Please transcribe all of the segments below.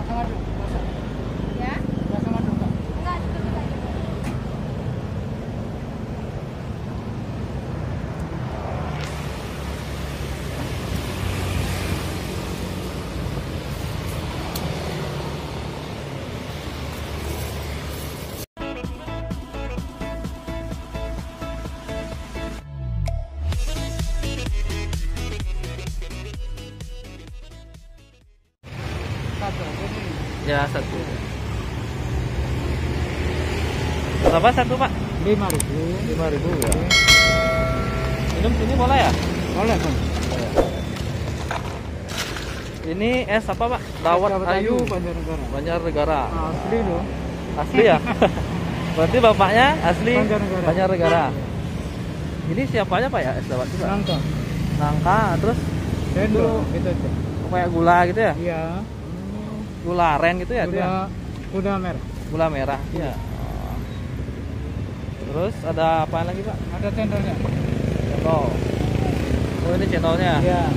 Ya? Enggak, cukup lagi. Ya, satu. Berapa satu, Pak? 5.000. 5.000 ya. Minum sini boleh ya? Boleh, Bang. Ini es apa, Pak? Dawat Ayu Banjarnegara. Banjarnegara. Asli loh. Asli ya? Berarti bapaknya asli Banjarnegara. Banjarnegara. Ini siapa aja, Pak ya? Es dawat juga. Nangka. Nangka, terus Sendok itu aja. kayak gula gitu ya? Iya. Gula aren gitu ya? Itu ya? Kuda merah. Gula merah. Iya. Oh. Terus ada apa lagi, Pak? Ada cendolnya. Cendol. Oh, ini cendolnya. Iya.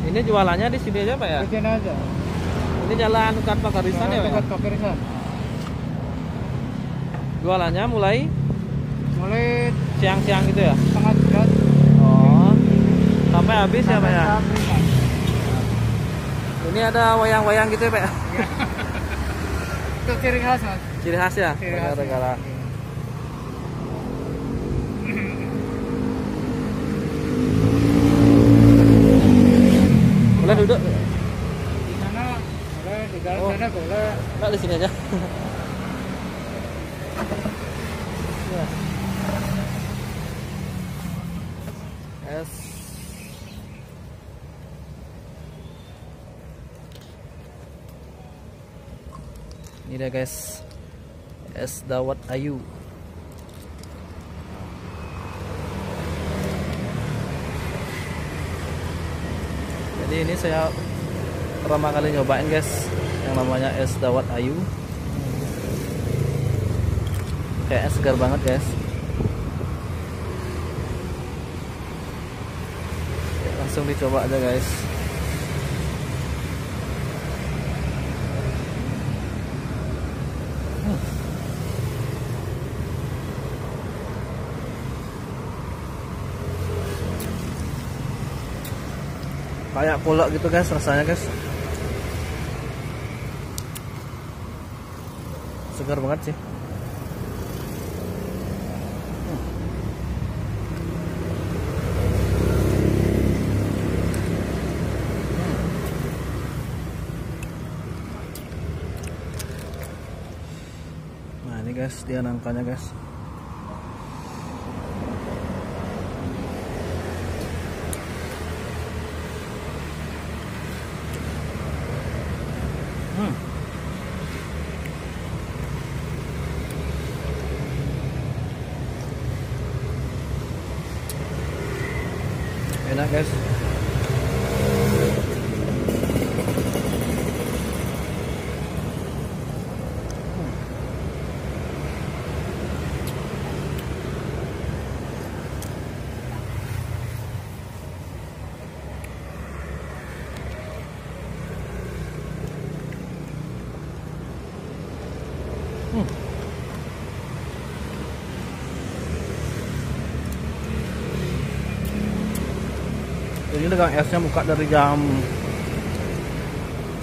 Ini jualannya di sini aja, Pak ya? Di sini aja. Ini jalan Pakarisan ya, Pak? Dekat Pakarisan. Jualannya mulai Mulai siang-siang gitu ya? setengah 11. Oh, sampai habis ya, Pak ya? Sampai jam 5. Ini ada wayang-wayang gitu ya, Pak? Itu ciri khas, Mas. Ciri khas ya? Ciri khas. Banjarnegara. Boleh duduk? Di sana boleh, di dalam sana boleh. Nggak, di sini aja. Ya. Es. Ini dia, guys. Es dawat Ayu. Jadi ini saya pertama kali nyobain, guys, yang namanya es dawat Ayu. Kayaknya segar banget, guys. Langsung dicoba aja, guys. Kayak kolak gitu, guys, rasanya, guys. Segar banget sih. Nah, ini, guys, dia nangkanya, guys. Enak, guys. Jadi dagang esnya buka dari jam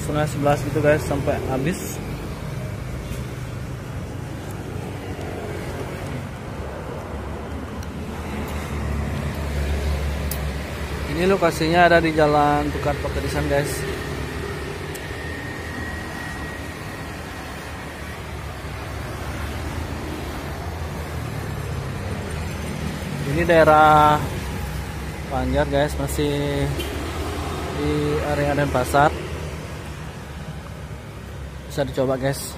10:30 gitu, guys, sampai habis. Ini lokasinya ada di Jalan Tukar Pakarisan, guys. Ini daerah Banjar, guys, masih di area Denpasar. Bisa dicoba, guys.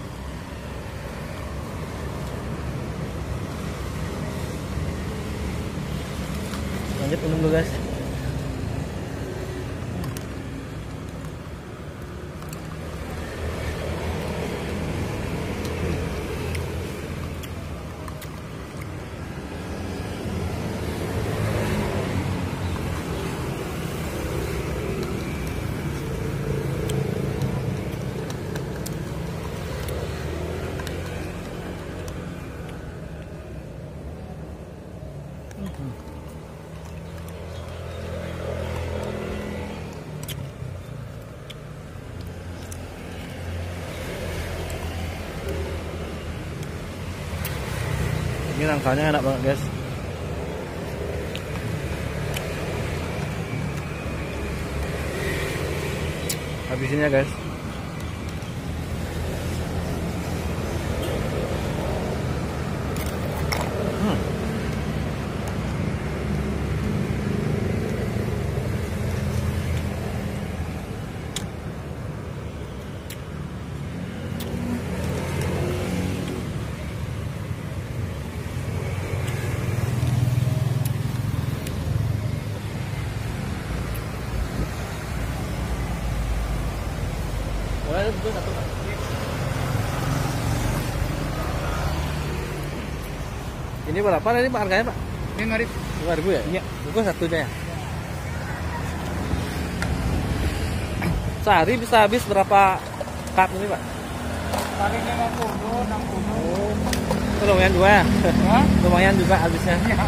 Lanjut minum dulu, guys. Ini nangkanya enak banget guys. Habisin ya guys. Boleh itu satu Pak. Ini berapa tadi Pak harganya Pak? 5.000. 5.000 ya? Iya. Bungkus satunya ya? Sehari bisa habis berapa cup ini Pak? Paling 50, 60. Oh, itu lumayan juga ya? Hah? Lumayan juga habisnya. Iya.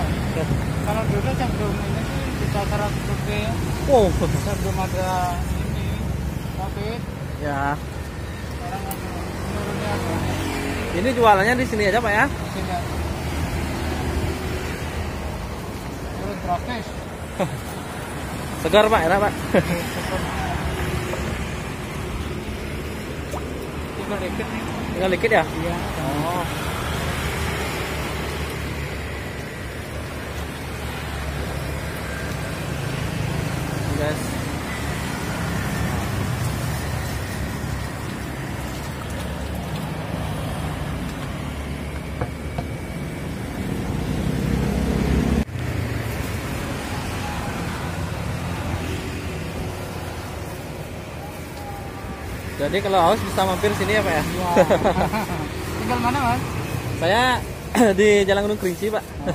Kalau dulu sebelum ini sih bisa 100 rupiah. Oh, Sebelum ada ini Covid, ya. sekarang menurunnya agak Ini jualannya di sini aja Pak ya? sini. Turun drastis. Segar Pak, enak Pak. Tinggal dikit nih. Tinggal dikit ya? Iya. Oh. Ini guys. Jadi kalau haus bisa mampir sini ya Pak ya? Iya. Tinggal mana Mas? Saya di Jalan Gunung Kerinci Pak. Oh.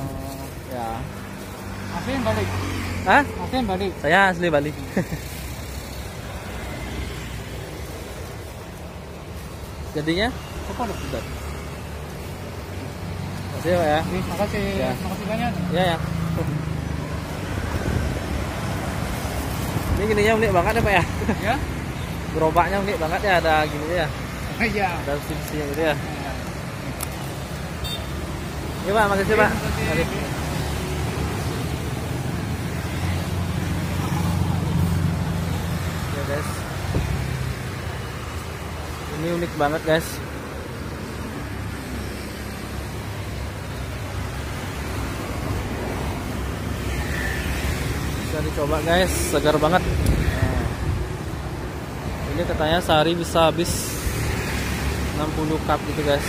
Ya. Asli yang balik. Hah? Asli yang balik. Saya asli Bali. Jadinya? Apa loh? Sudah. Makasih ya Pak ya. Terima kasih. Ya. Terima kasih banyak. Ya ya. Ini gininya unik banget ya Pak ya. Ya? Gerobaknya unik banget ya, ada gini ya. Iya. Ada sisi gitu ya. Iya Pak, makasih Pak. Mari. Ya guys. Ini unik banget guys. Bisa dicoba guys, segar banget. Nah, ini katanya sehari bisa habis 60 cup gitu guys.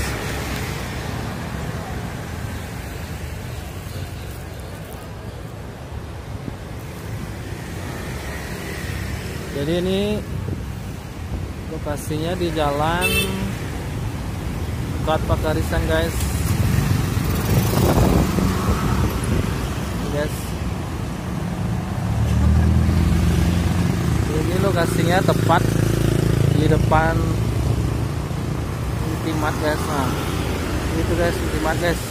Jadi ini lokasinya di Jalan Dekat Pakarisan guys. Ini guys. Ini lokasinya tepat di depan Intimat guys. Nah, itu guys Intimat guys.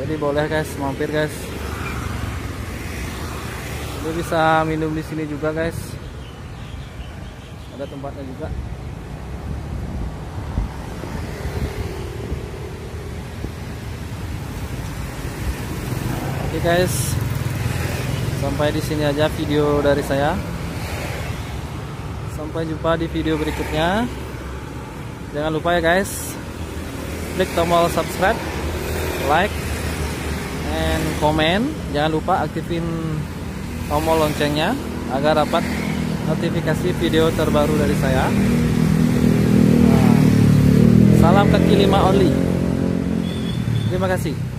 Jadi boleh guys mampir guys. Jadi bisa minum di sini juga guys. Ada tempatnya juga. Oke guys, sampai di sini aja video dari saya. Sampai jumpa di video berikutnya. Jangan lupa ya guys, klik tombol subscribe, like, and comment. Jangan lupa aktifin tombol loncengnya agar dapat notifikasi video terbaru dari saya. Salam kaki lima only. Terima kasih.